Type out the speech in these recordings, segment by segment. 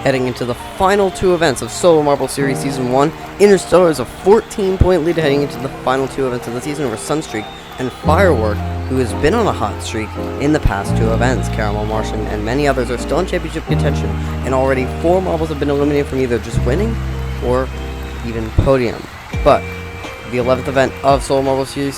Heading into the final two events of Solo Marble Series Season 1, Interstellar is a 14-point lead heading into the final two events of the season over Sunstreak and Firework, who has been on a hot streak in the past two events. Caramel, Martian, and many others are still in championship contention, and already 4 marbles have been eliminated from either just winning or even podium. But the 11th event of Solo Marble Series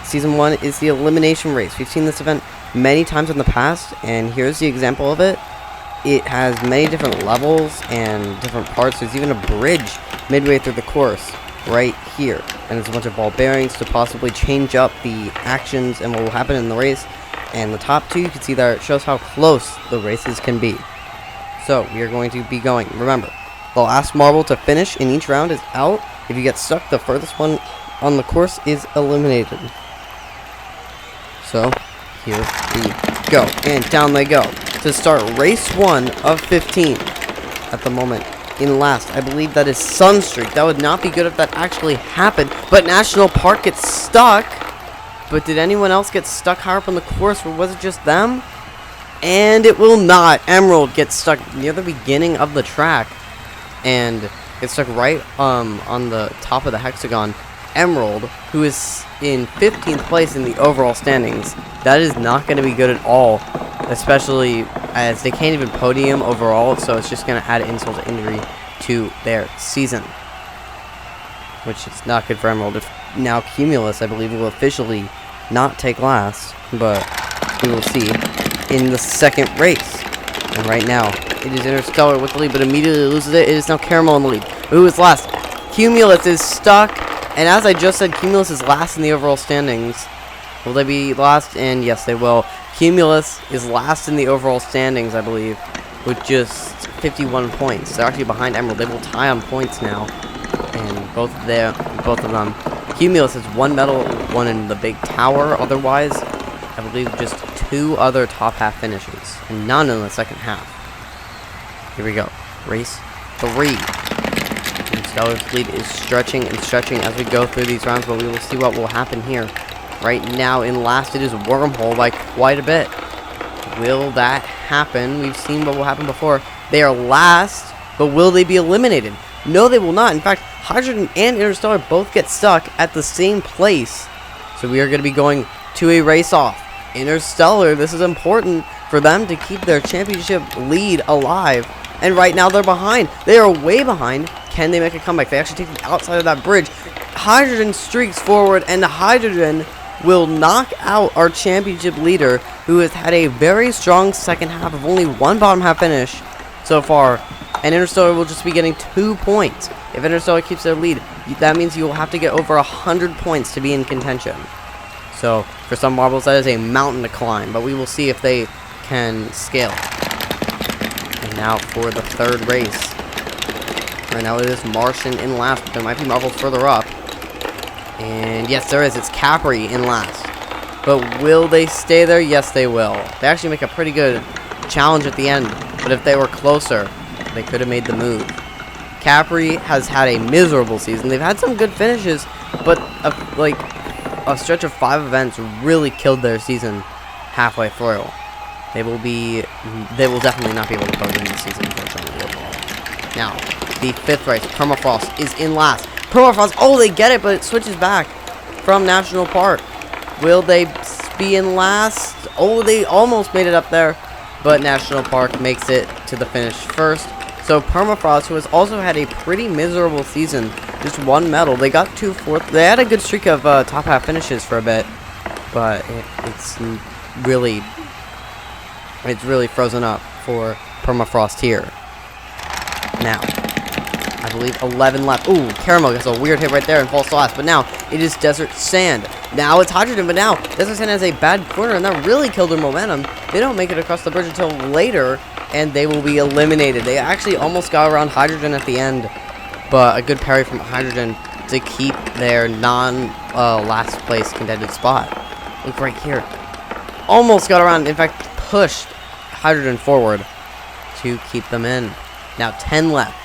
Season 1 is the Elimination Race. We've seen this event many times in the past, and here's the example of it. It has many different levels and different parts. There's even a bridge midway through the course right here. And there's a bunch of ball bearings to possibly change up the actions and what will happen in the race. And the top two, you can see there, it shows how close the races can be. So, we are going to be going. Remember, the last marble to finish in each round is out. If you get stuck, the furthest one on the course is eliminated. So, here we go. And down they go to start race 1 of 15 at the moment. In last, I believe that is Sunstreak. That would not be good if that actually happened, but National Park gets stuck. But did anyone else get stuck higher up on the course, or was it just them? And it will not. Emerald gets stuck near the beginning of the track and gets stuck right on the top of the hexagon. Emerald, who is in 15th place in the overall standings, that is not going to be good at all, especially as they can't even podium overall, so it's just going to add insult to injury to their season, which is not good for Emerald. Now Cumulus, I believe, will officially not take last, but we will see in the second race. And right now, it is Interstellar with the lead, but immediately loses it. It is now Caramel in the lead. Who is last? Cumulus is stuck, and as I just said, Cumulus is last in the overall standings. Will they be last? And yes, they will. Cumulus is last in the overall standings, I believe, with just 51 points. They're actually behind Emerald. They will tie on points now, and both of them. Cumulus has 1 medal, 1 in the big tower. Otherwise, I believe just 2 other top half finishes, and none in the second half. Here we go. Race 3. Interstellar's lead is stretching and stretching as we go through these rounds, but we will see what will happen here. Right now, in last, it is Wormhole by quite a bit. Will that happen? We've seen what will happen before. They are last, but will they be eliminated? No, they will not. In fact, Hydrogen and Interstellar both get stuck at the same place. So we are going to be going to a race-off. Interstellar, this is important for them to keep their championship lead alive. And right now, they're behind. They are way behind. Can they make a comeback? They actually take the outside of that bridge. Hydrogen streaks forward, and Hydrogen will knock out our championship leader, who has had a very strong second half of only 1 bottom half finish so far, and Interstellar will just be getting 2 points. If Interstellar keeps their lead, that means you will have to get over 100 points to be in contention. So for some marbles, that is a mountain to climb, but we will see if they can scale. And now for the third race. Right now it is Martian in last, but there might be marbles further up. And yes, there is. It's Capri in last. But will they stay there? Yes, they will. They actually make a pretty good challenge at the end. But if they were closer, they could have made the move. Capri has had a miserable season. They've had some good finishes, but a stretch of 5 events really killed their season halfway through. They will definitely not be able to podium this season, unfortunately, overall. Now, the 5th race, Permafrost is in last. Permafrost, oh, they get it, but it switches back from National Park. Will they be in last? Oh, they almost made it up there, but National Park makes it to the finish first. So Permafrost, who has also had a pretty miserable season, just 1 medal. They got 2 fourth. They had a good streak of top half finishes for a bit, but it's really frozen up for Permafrost here. Now, I believe 11 left. Ooh, Caramel gets a weird hit right there and falls to last. But now, it is Desert Sand. Now it's Hydrogen, but now Desert Sand has a bad corner, and that really killed their momentum. They don't make it across the bridge until later, and they will be eliminated. They actually almost got around Hydrogen at the end, but a good parry from Hydrogen to keep their last place contended spot. Look right here. Almost got around, in fact, pushed Hydrogen forward to keep them in. Now 10 left.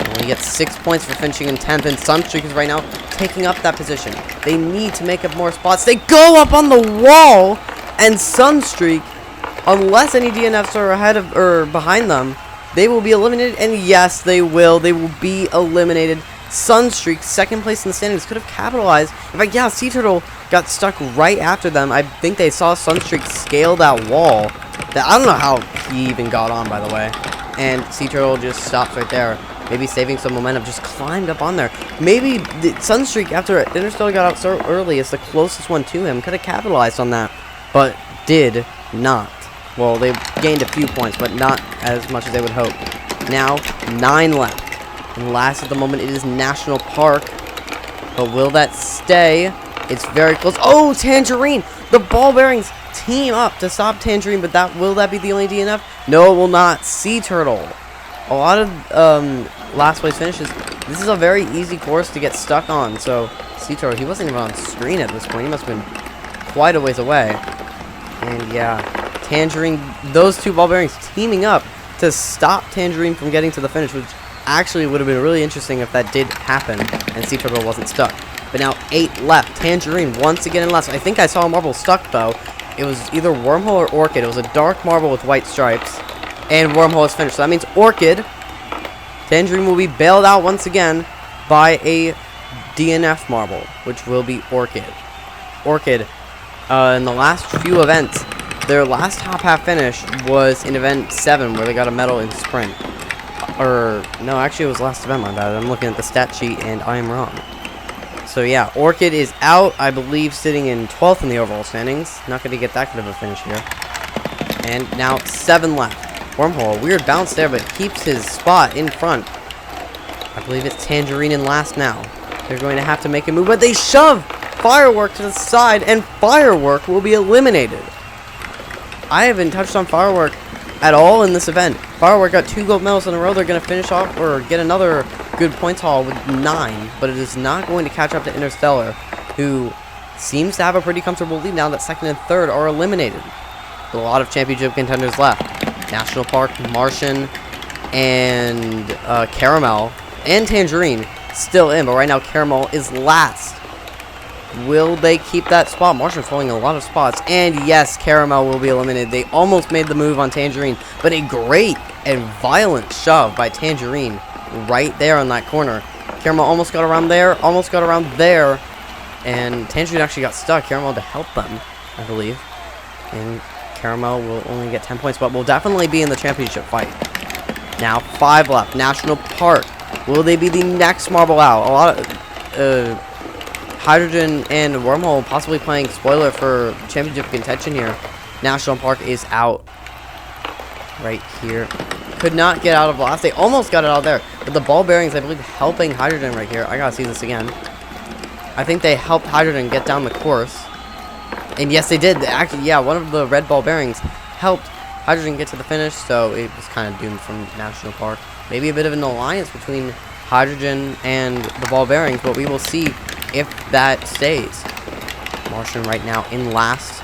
Only gets 6 points for finishing in 10th, and Sunstreak is right now taking up that position. They need to make up more spots. They go up on the wall, and Sunstreak, unless any DNFs are ahead of or behind them, they will be eliminated, and yes, they will. They will be eliminated. Sunstreak, second place in the standings, could have capitalized. In fact, yeah, Sea Turtle got stuck right after them. I think they saw Sunstreak scale that wall. That I don't know how he even got on, by the way. And Sea Turtle just stops right there. Maybe saving some momentum, just climbed up on there. Maybe the Sunstreak, after Interstellar got out so early, is the closest one to him. Could have capitalized on that, but did not. Well, they gained a few points, but not as much as they would hope. Now, 9 left. And last at the moment, it is National Park. But will that stay? It's very close. Oh, Tangerine! The ball bearings team up to stop Tangerine, but will that be the only DNF? No, it will not. Sea Turtle. A lot of last place finishes. This is a very easy course to get stuck on. So, Sea Turtle, he wasn't even on screen at this point. He must have been quite a ways away. And yeah, Tangerine, those two ball bearings teaming up to stop Tangerine from getting to the finish, which actually would have been really interesting if that did happen and Sea Turtle wasn't stuck. But now 8 left. Tangerine once again in last. I think I saw a marble stuck though. It was either Wormhole or Orchid. It was a dark marble with white stripes. And Wormhole is finished. So that means Orchid. Tangerine will be bailed out once again by a DNF marble, which will be Orchid. Orchid, in the last few events, their last top half finish was in event 7 where they got a medal in sprint. Or, no, actually it was last event, my bad. I'm looking at the stat sheet and I am wrong. So yeah, Orchid is out, I believe, sitting in 12th in the overall standings. Not going to get that good of a finish here. And now 7 left. Wormhole, a weird bounce there, but keeps his spot in front. I believe it's Tangerine in last now. They're going to have to make a move, but they shove Firework to the side, and Firework will be eliminated. I haven't touched on Firework at all in this event. Firework got 2 gold medals in a row. They're going to finish off or get another good points haul with 9, but it is not going to catch up to Interstellar, who seems to have a pretty comfortable lead now that 2nd and 3rd are eliminated. A lot of championship contenders left. National Park, Martian, and Caramel, and Tangerine still in, but right now Caramel is last. Will they keep that spot? Martian's holding a lot of spots, and yes, Caramel will be eliminated. They almost made the move on Tangerine, but a great and violent shove by Tangerine right there on that corner. Caramel almost got around there, almost got around there, and Tangerine actually got stuck. Caramel to help them, I believe, and Caramel will only get 10 points, but will definitely be in the championship fight. Now 5 left. National Park. Will they be the next marble out? A lot of Hydrogen and Wormhole possibly playing spoiler for championship contention here. National Park is out right here. Could not get out of last. They almost got it out there, but the ball bearings, I believe, helping Hydrogen right here. I gotta see this again. I think they helped Hydrogen get down the course. And yes, they did. Actually, yeah, one of the red ball bearings helped Hydrogen get to the finish, so it was kind of doomed from National Park. Maybe a bit of an alliance between Hydrogen and the ball bearings, but we will see if that stays. Martian right now in last.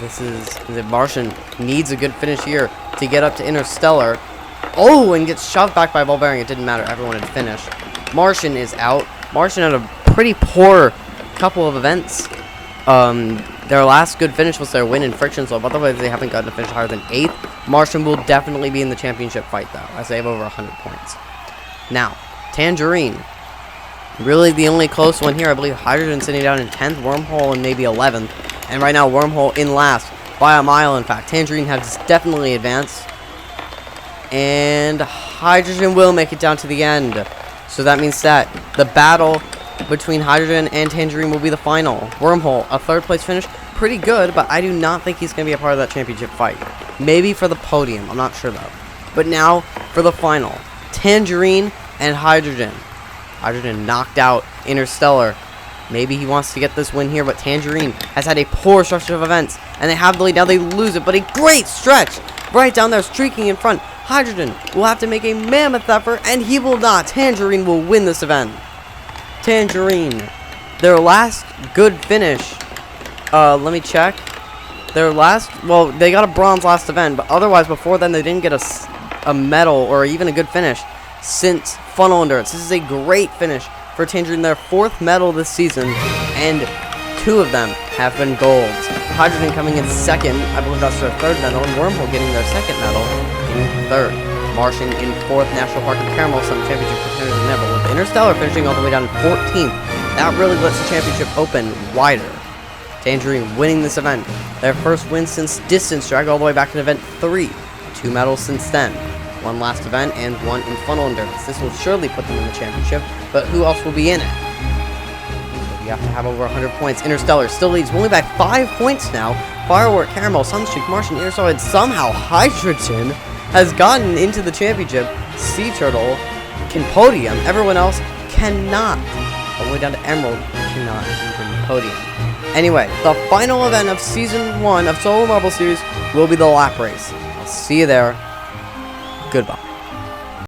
The Martian needs a good finish here to get up to Interstellar. Oh, and gets shoved back by ball bearing. It didn't matter. Everyone had finished. Martian is out. Martian had a pretty poor couple of events. Their last good finish was their win in Friction, so otherwise they haven't gotten a finish higher than 8th. Martian will definitely be in the championship fight, though, as they have over 100 points. Now, Tangerine. Really the only close one here. I believe Hydrogen sitting down in 10th, Wormhole in maybe 11th. And right now, Wormhole in last by a mile, in fact. Tangerine has definitely advanced. And Hydrogen will make it down to the end. So that means that the battle between Hydrogen and Tangerine will be the final. Wormhole, a 3rd place finish. Pretty good, but I do not think he's going to be a part of that championship fight. Maybe for the podium. I'm not sure, though. But now, for the final. Tangerine and Hydrogen. Hydrogen knocked out Interstellar. Maybe he wants to get this win here, but Tangerine has had a poor structure of events, and they have the lead. Now they lose it, but a great stretch right down there, streaking in front. Hydrogen will have to make a mammoth effort, and he will not. Tangerine will win this event. Tangerine, their last good finish. Let me check. Their last, well, they got a bronze last event, but otherwise before then they didn't get a medal or even a good finish since Funnel Endurance. This is a great finish for Tangerine, their 4th medal this season, and 2 of them have been golds. Hydrogen coming in second. I believe that's their third medal. And Wormhole getting their second medal in third. Martian in fourth. National Park and Caramel Sun Championship contenders in Neville, with Interstellar finishing all the way down in 14th. That really lets the championship open wider. Tangerine winning this event. Their first win since Distance Drag, all the way back in event 3. 2 medals since then. One last event and one in Funnel Endurance. This will surely put them in the championship, but who else will be in it? You have to have over 100 points. Interstellar still leads, only by 5 points now. Firework, Caramel, Sunstreak, Martian, Interstellar, and somehow Hydrogen has gotten into the championship. Sea Turtle can podium. Everyone else cannot. All the way down to Emerald cannot even podium. Anyway, the final event of Season 1 of Solo Marble Series will be the lap race. I'll see you there. Goodbye.